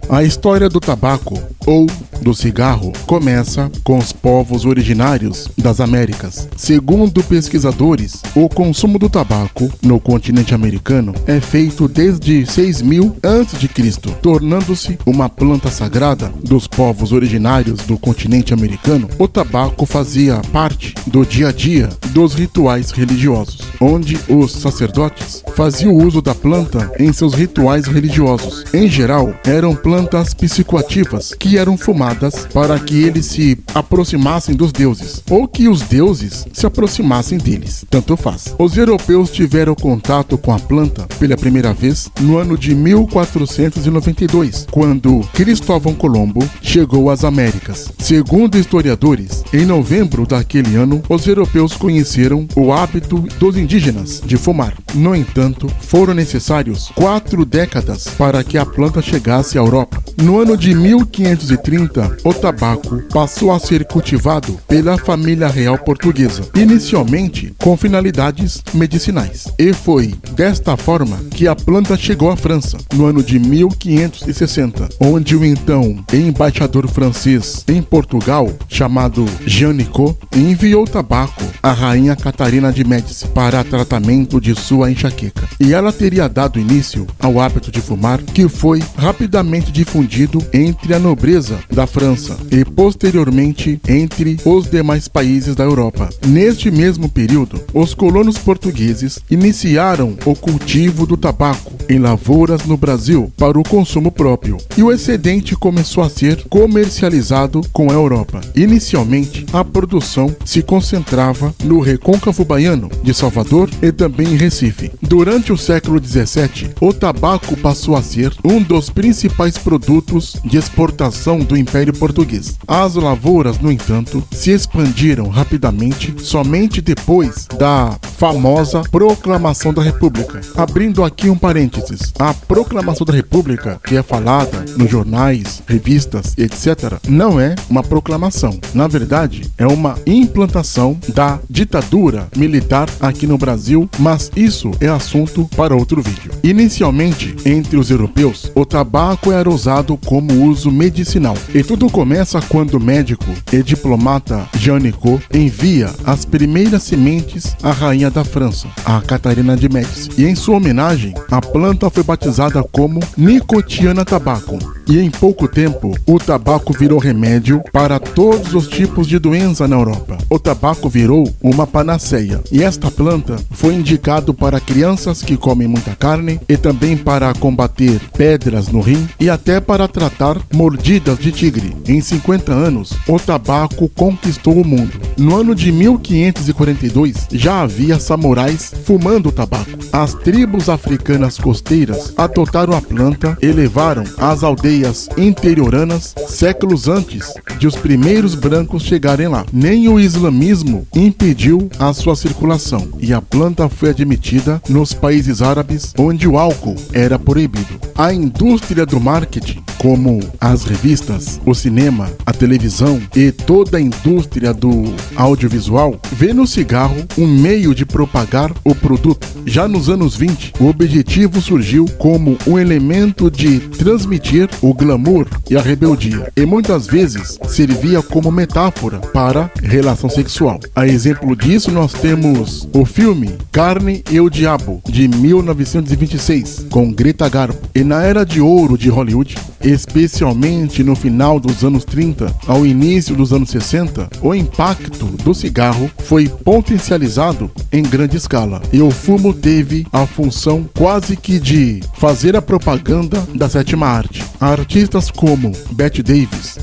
A história do tabaco, ou do cigarro, começa com os povos originários das Américas. Segundo pesquisadores, o consumo do tabaco no continente americano é feito desde 6000 a.C., tornando-se uma planta sagrada dos povos originários do continente americano. O tabaco fazia parte do dia a dia dos rituais religiosos, onde os sacerdotes faziam uso da planta em seus rituais religiosos. Em geral, eram plantas psicoativas que eram fumadas para que eles se aproximassem dos deuses, ou que os deuses se aproximassem deles, tanto faz. Os europeus tiveram contato com a planta pela primeira vez no ano de 1492, quando Cristóvão Colombo chegou às Américas. Segundo historiadores, em novembro daquele ano, os europeus conheceram o hábito dos indígenas de fumar. No entanto, foram necessários 4 décadas para que a planta chegasse à Europa. No ano de 1530, o tabaco passou a ser cultivado pela família real portuguesa, inicialmente com finalidades medicinais. E foi desta forma que a planta chegou à França, no ano de 1560, onde o então embaixador francês em Portugal, chamado Jean Nicot, enviou tabaco à rainha Catarina de Médici para tratamento de sua enxaqueca. E ela teria dado início ao hábito de fumar, que foi rapidamente difundido entre a nobreza da França e posteriormente entre os demais países da Europa. Neste mesmo período, os colonos portugueses iniciaram o cultivo do tabaco em lavouras no Brasil para o consumo próprio, e o excedente começou a ser comercializado com a Europa. Inicialmente, a produção se concentrava no Recôncavo Baiano de Salvador e também em Recife. Durante o século XVII, o tabaco passou a ser um dos principais produtos de exportação do Império Português. As lavouras, no entanto, se expandiram rapidamente somente depois da famosa Proclamação da República. Abrindo aqui um parênteses, a Proclamação da República, que é falada nos jornais, revistas, etc., não é uma proclamação. Na verdade, é uma implantação da ditadura militar aqui no Brasil, mas isso é assunto para outro vídeo. Inicialmente, entre os europeus, o tabaco era usado como uso medicinal. E tudo começa quando o médico e diplomata Jean Nicot envia as primeiras sementes à rainha da França, a Catarina de Médici. E em sua homenagem, a planta foi batizada como Nicotiana tabacum. E em pouco tempo, o tabaco virou remédio para todos os tipos de doença na Europa. O tabaco virou uma panaceia. E esta planta foi indicado para crianças que comem muita carne e também para combater pedras no rim e até para tratar mordidas de tigre. Em 50 anos, o tabaco conquistou o mundo. No ano de 1542, já havia samurais fumando tabaco. As tribos africanas costeiras adotaram a planta e levaram às aldeias interioranas séculos antes de os primeiros brancos chegarem lá. Nem o islamismo impediu a sua circulação e a planta foi admitida nos países árabes, onde o álcool era proibido. A indústria do marketing, como as revistas, o cinema, a televisão e toda a indústria do audiovisual, vê no cigarro um meio de propagar o produto. Já nos anos 20, o objetivo surgiu como um elemento de transmitir o glamour e a rebeldia, e muitas vezes servia como metáfora para relação sexual. A exemplo disso, nós temos o filme Carne e o Diabo, de 1926, com Greta Garbo. E na era de ouro de Hollywood, especialmente no final dos anos 30 ao início dos anos 60, o impacto do cigarro foi potencializado em grande escala, e o fumo teve a função quase que de fazer a propaganda da sétima arte. Artistas como Bette Davis,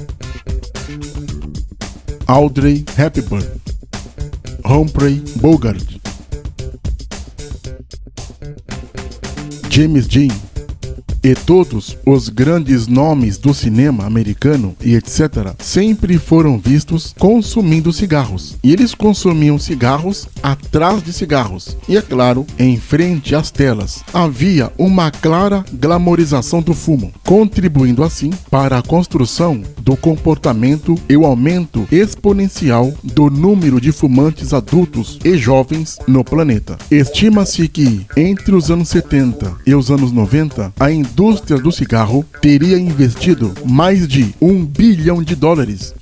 Audrey Hepburn, Humphrey Bogart, James Dean e todos os grandes nomes do cinema americano e etc. sempre foram vistos consumindo cigarros. E eles consumiam cigarros atrás de cigarros. E é claro, em frente às telas. Havia uma clara glamorização do fumo, contribuindo assim para a construção do comportamento e o aumento exponencial do número de fumantes adultos e jovens no planeta. Estima-se que entre os anos 70 e os anos 90, a indústria do cigarro teria investido mais de $1 bilhão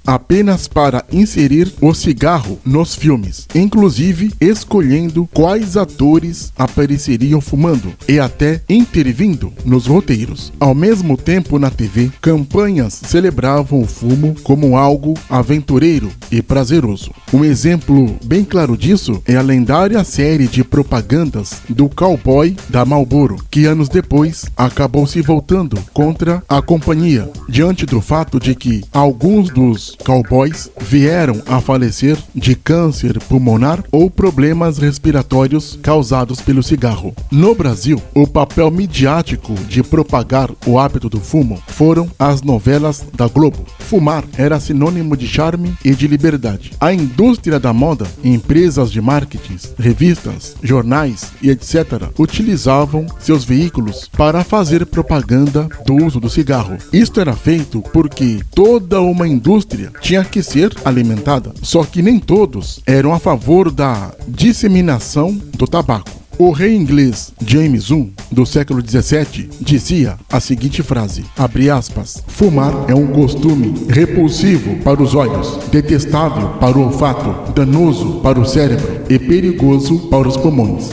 apenas para inserir o cigarro nos filmes, inclusive escolhendo quais atores apareceriam fumando e até intervindo nos roteiros. Ao mesmo tempo, na TV, campanhas celebravam o fumo como algo aventureiro e prazeroso. Um exemplo bem claro disso é a lendária série de propagandas do cowboy da Marlboro, que anos depois acabou se voltando contra a companhia, diante do fato de que alguns dos cowboys vieram a falecer de câncer pulmonar ou problemas respiratórios causados pelo cigarro. No Brasil, o papel midiático de propagar o hábito do fumo foram as novelas da Globo. Fumar era sinônimo de charme e de liberdade. A indústria da moda, empresas de marketing, revistas, jornais e etc. utilizavam seus veículos para fazer propaganda do uso do cigarro. Isto era feito porque toda uma indústria tinha que ser alimentada, só que nem todos eram a favor da disseminação do tabaco. O rei inglês James I, do século XVII, dizia a seguinte frase, abre aspas, fumar é um costume repulsivo para os olhos, detestável para o olfato, danoso para o cérebro e perigoso para os pulmões.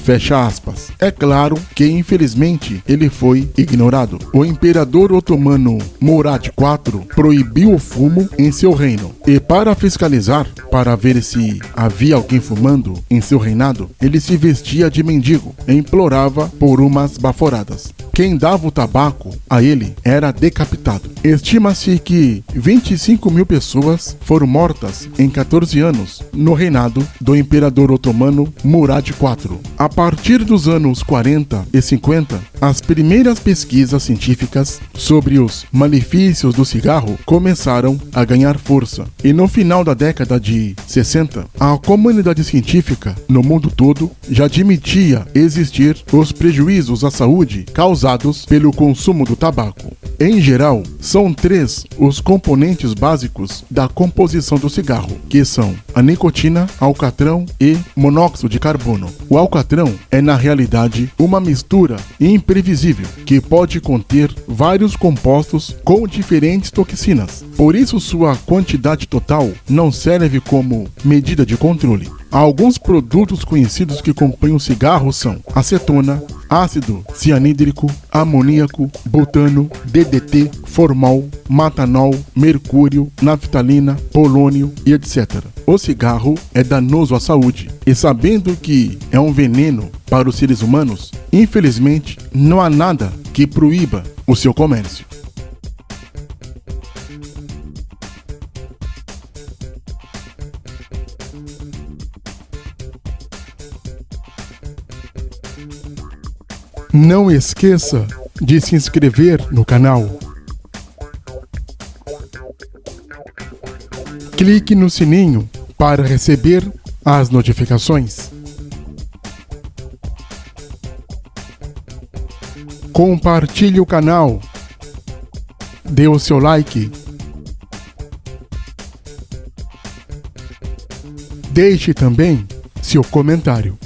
Fecha aspas. É claro que, infelizmente, ele foi ignorado. O imperador otomano Murad IV proibiu o fumo em seu reino. E para fiscalizar, para ver se havia alguém fumando em seu reinado, ele se vestia de mendigo e implorava por umas baforadas. Quem dava o tabaco a ele era decapitado. Estima-se que 25 mil pessoas foram mortas em 14 anos no reinado do imperador otomano Murad IV. A partir dos anos 40 e 50, as primeiras pesquisas científicas sobre os malefícios do cigarro começaram a ganhar força. E no final da década de 60, a comunidade científica no mundo todo já admitia existir os prejuízos à saúde causados pelo consumo do tabaco. Em geral, são 3 os componentes básicos da composição do cigarro, que são a nicotina, alcatrão e monóxido de carbono. O alcatrão é, na realidade, uma mistura imprevisível que pode conter vários compostos com diferentes toxinas. Por isso, sua quantidade total não serve como medida de controle. Alguns produtos conhecidos que compõem o cigarro são acetona, ácido cianídrico, amoníaco, butano, DDT, formol, matanol, mercúrio, naftalina, polônio e etc. O cigarro é danoso à saúde e, sabendo que é um veneno para os seres humanos, infelizmente não há nada que proíba o seu comércio. Não esqueça de se inscrever no canal. Clique no sininho para receber as notificações. Compartilhe o canal. Dê o seu like. Deixe também seu comentário.